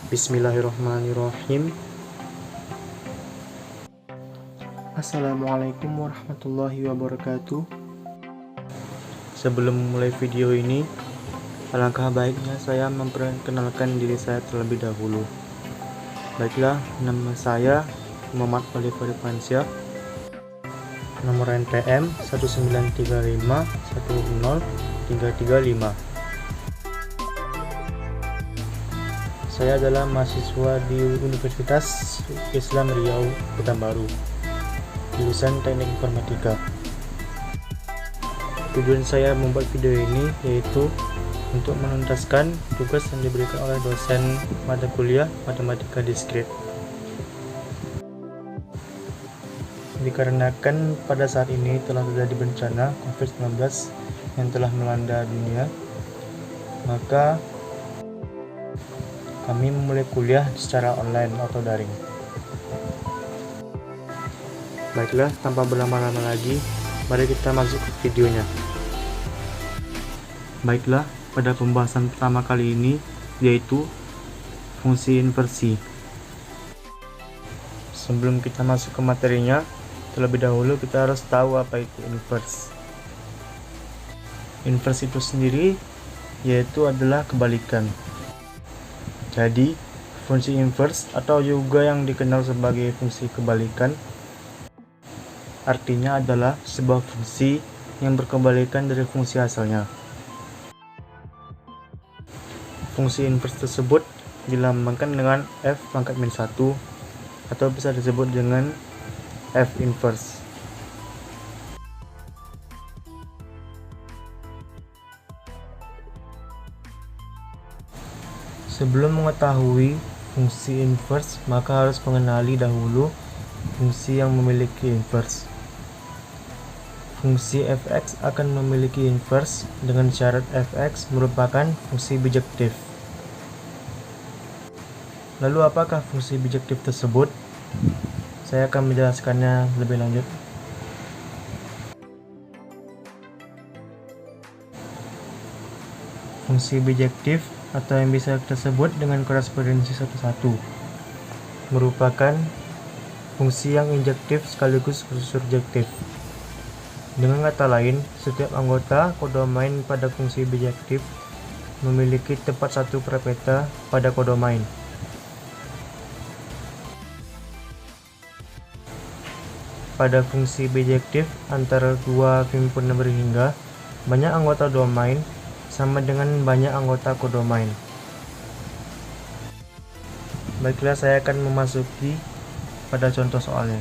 Bismillahirrahmanirrahim. Assalamualaikum warahmatullahi wabarakatuh. Sebelum memulai video ini, alangkah baiknya saya memperkenalkan diri saya terlebih dahulu. Baiklah, nama saya Muhammad Oliver Irfansyah. Nomor NPM 193510335. Saya adalah mahasiswa di Universitas Islam Riau, Pekanbaru, jurusan Teknik Informatika. Tujuan saya membuat video ini yaitu untuk menuntaskan tugas yang diberikan oleh dosen mata kuliah Matematika Diskrit. Dikarenakan pada saat ini telah terjadi bencana COVID-19 yang telah melanda dunia, maka kami memulai kuliah secara online atau daring. Baiklah, tanpa berlama-lama lagi, mari kita masuk ke videonya. Baiklah, pada pembahasan pertama kali ini yaitu fungsi inversi. Sebelum kita masuk ke materinya, terlebih dahulu kita harus tahu apa itu inverse. Inverse itu sendiri yaitu adalah kebalikan. Jadi, fungsi inverse atau juga yang dikenal sebagai fungsi kebalikan artinya adalah sebuah fungsi yang berkebalikan dari fungsi asalnya. Fungsi inverse tersebut dilambangkan dengan f pangkat min 1 atau bisa disebut dengan f inverse. Sebelum mengetahui fungsi inverse, maka harus mengenali dahulu fungsi yang memiliki inverse. Fungsi fx akan memiliki inverse dengan syarat fx merupakan fungsi bijektif. Lalu apakah fungsi bijektif tersebut? Saya akan menjelaskannya lebih lanjut. Fungsi bijektif atau yang bisa kita sebut dengan korespondensi 1,1 merupakan fungsi yang injektif sekaligus surjektif. Dengan kata lain, setiap anggota kodomain pada fungsi bijektif memiliki tempat satu prepeta pada kodomain. Pada fungsi bijektif antara dua himpunan berhingga, banyak anggota domain sama dengan banyak anggota kodomain. Baiklah, saya akan memasuki pada contoh soalnya.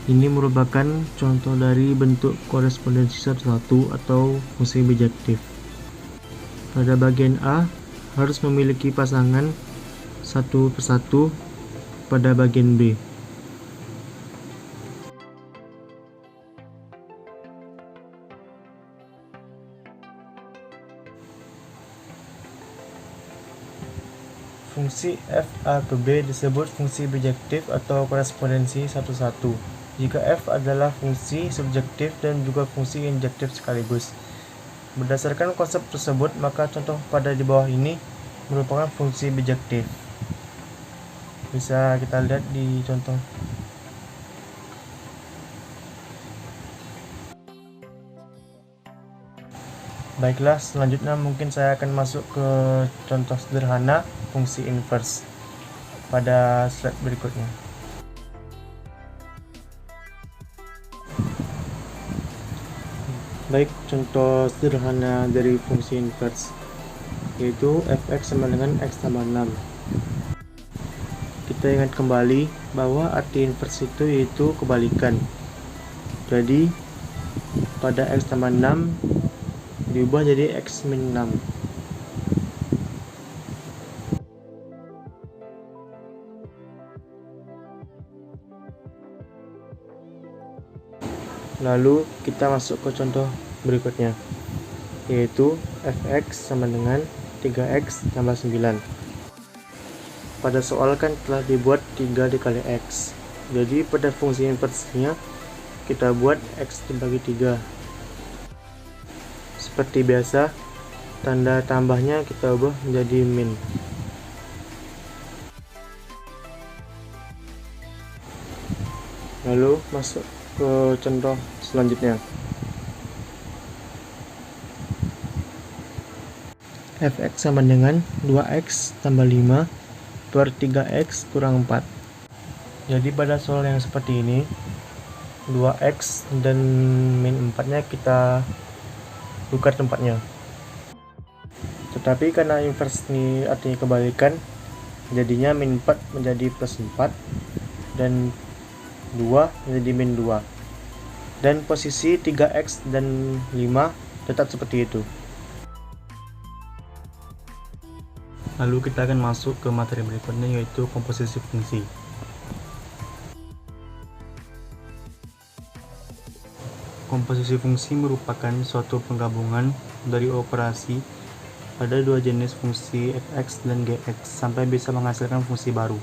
Ini merupakan contoh dari bentuk korespondensi 1,1 atau fungsi bijektif. Pada bagian A harus memiliki pasangan 1/1 pada bagian B. Fungsi f a ke b disebut fungsi bijektif atau korespondensi 1,1 jika f adalah fungsi subjektif dan juga fungsi injektif sekaligus. Berdasarkan konsep tersebut, maka contoh pada di bawah ini merupakan fungsi bijektif. Bisa kita lihat di contoh. Baiklah, selanjutnya mungkin saya akan masuk ke contoh sederhana fungsi inverse pada slide berikutnya. Baik, contoh sederhana dari fungsi inverse yaitu fx sama dengan x tambah 6. Kita ingat kembali bahwa arti inverse itu yaitu kebalikan. Jadi pada x tambah 6 diubah jadi x min 6. Lalu kita masuk ke contoh berikutnya, yaitu fx sama dengan 3x tambah 9. Pada soal kan telah dibuat 3 dikali x. Jadi pada fungsi inversinya kita buat x dibagi 3. Seperti biasa, tanda tambahnya kita ubah menjadi min. Lalu masuk ke contoh selanjutnya. Fx sama dengan 2x tambah 5 per 3x kurang 4. Jadi pada soal yang seperti ini, 2x dan min 4 nya kita tukar tempatnya. Tetapi karena inverse ini artinya kebalikan, jadinya min 4 menjadi plus 4 dan 2 menjadi min 2. Dan posisi 3x dan 5 tetap seperti itu. Lalu kita akan masuk ke materi berikutnya, yaitu komposisi fungsi. Komposisi fungsi merupakan suatu penggabungan dari operasi pada dua jenis fungsi fx dan gx sampai bisa menghasilkan fungsi baru.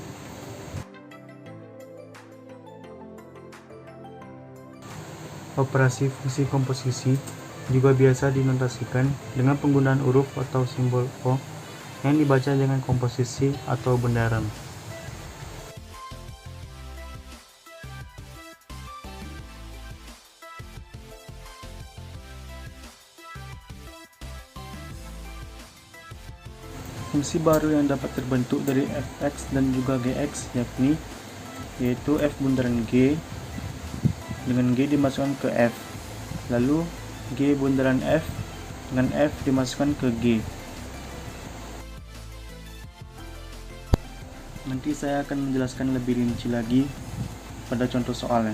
Operasi fungsi komposisi juga biasa dinotasikan dengan penggunaan huruf atau simbol O yang dibaca dengan komposisi atau bundaran. Fungsi baru yang dapat terbentuk dari fx dan juga gx yaitu f bundaran g dengan g dimasukkan ke f, lalu g bundaran f dengan f dimasukkan ke g. Nanti saya akan menjelaskan lebih rinci lagi pada contoh soalnya.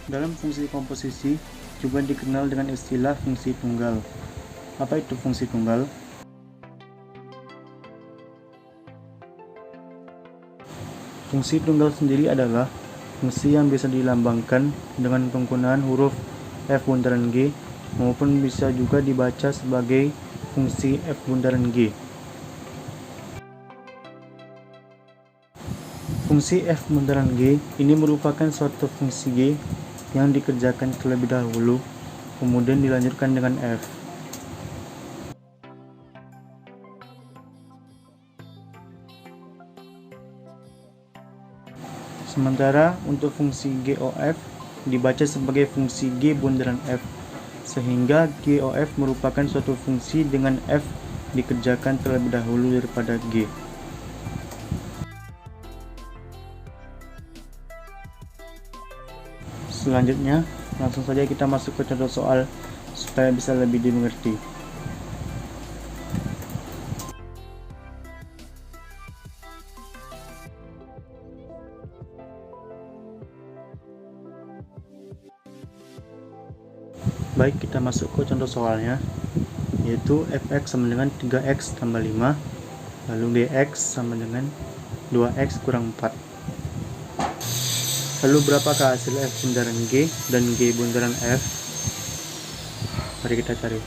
Dalam fungsi komposisi juga dikenal dengan istilah fungsi tunggal. Apa itu fungsi tunggal? Fungsi tunggal sendiri adalah fungsi yang bisa dilambangkan dengan penggunaan huruf f bundaran g maupun bisa juga dibaca sebagai fungsi f bundaran g. Fungsi f bundaran g ini merupakan suatu fungsi g yang dikerjakan terlebih dahulu, kemudian dilanjutkan dengan f. Sementara untuk fungsi GOF dibaca sebagai fungsi g bundaran f, sehingga GOF merupakan suatu fungsi dengan f dikerjakan terlebih dahulu daripada g. Selanjutnya, langsung saja kita masuk ke contoh soal supaya bisa lebih dimengerti. Baik, kita masuk ke contoh soalnya, yaitu fx sama dengan 3x tambah 5, lalu gx sama dengan 2x kurang 4. Lalu berapakah hasil f bundaran g dan g bundaran f? Mari kita cari.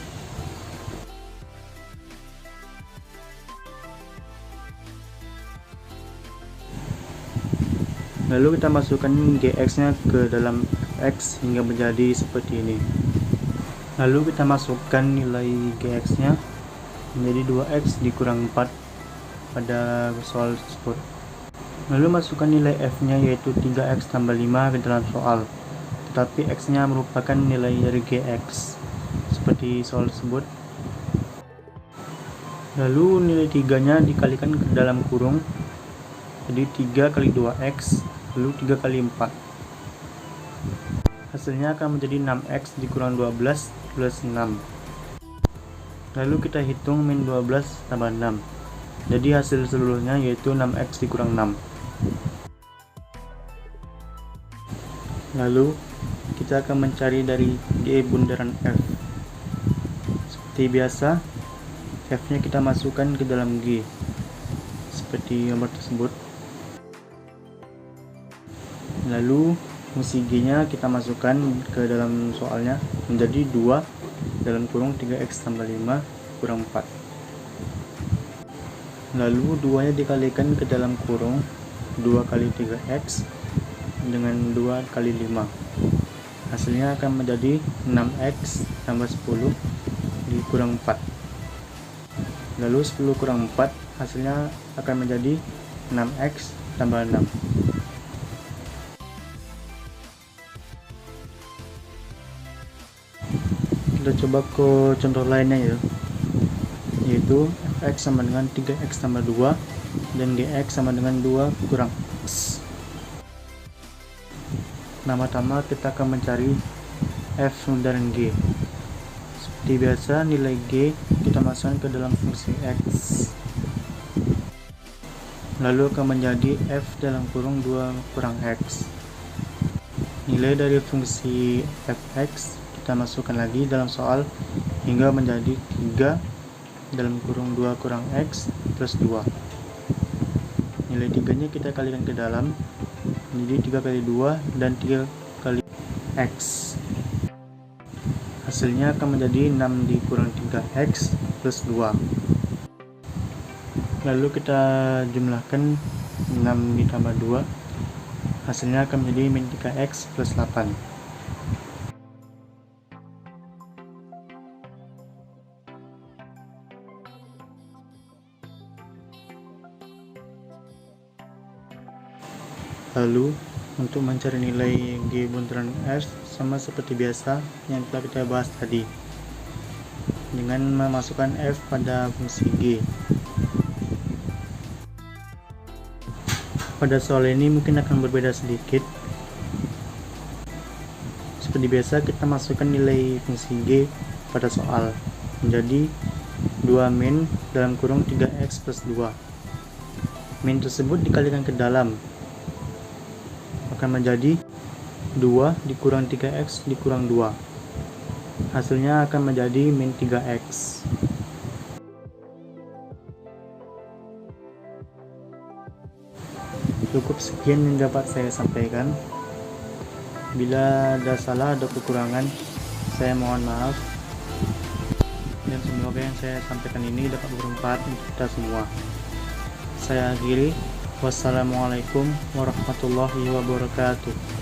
Lalu kita masukkan gx-nya ke dalam fx hingga menjadi seperti ini. Lalu kita masukkan nilai gx-nya menjadi 2x dikurang 4 pada soal tersebut. Lalu masukkan nilai f-nya yaitu 3x tambah 5 ke dalam soal, tetapi x-nya merupakan nilai dari gx seperti soal tersebut. Lalu nilai 3-nya dikalikan ke dalam kurung, jadi 3 kali 2x, lalu 3 kali 4. Hasilnya akan menjadi 6x dikurang 12 plus 6. Lalu kita hitung min 12 tambah 6. Jadi hasil seluruhnya yaitu 6x dikurang 6. Lalu kita akan mencari dari g bundaran f. Seperti biasa, f-nya kita masukkan ke dalam g seperti nomor tersebut. Lalu fungsi g-nya kita masukkan ke dalam soalnya menjadi 2 dalam kurung 3x tambah 5 kurang 4. Lalu 2 nya dikalikan ke dalam kurung 2 kali 3x, dengan 2 kali 5. Hasilnya akan menjadi 6x tambah 10 dikurang 4. Lalu 10 kurang 4 hasilnya akan menjadi 6x tambah 6. Kita coba ke contoh lainnya ya, yaitu fx sama dengan 3x tambah 2 dan gx sama dengan 2 kurang x. Pertama-tama kita akan mencari f dan g. Seperti biasa, nilai g kita masukkan ke dalam fungsi x, lalu akan menjadi f dalam kurung 2 kurang x. Nilai dari fungsi fx kita masukkan lagi dalam soal hingga menjadi 3 dalam kurung 2 kurang x plus 2. Nilai 3 nya kita kalikan ke dalam menjadi 3 kali 2 dan 3 kali x. Hasilnya akan menjadi 6 dikurang 3x plus 2. Lalu kita jumlahkan 6 ditambah 2, hasilnya akan menjadi min 3x plus 8. Lalu untuk mencari nilai G buntaran S sama seperti biasa yang telah kita bahas tadi, dengan memasukkan F pada fungsi G. Pada soal ini mungkin akan berbeda sedikit. Seperti biasa kita masukkan nilai fungsi G pada soal menjadi 2 min dalam kurung 3x plus 2. Min tersebut dikalikan ke dalam akan menjadi 2 dikurang 3x dikurang 2. Hasilnya akan menjadi min 3x. Cukup sekian yang dapat saya sampaikan. Bila ada salah, ada kekurangan, saya mohon maaf. Dan semoga yang saya sampaikan ini dapat bermanfaat untuk kita semua. Saya akhiri. Wassalamualaikum warahmatullahi wabarakatuh.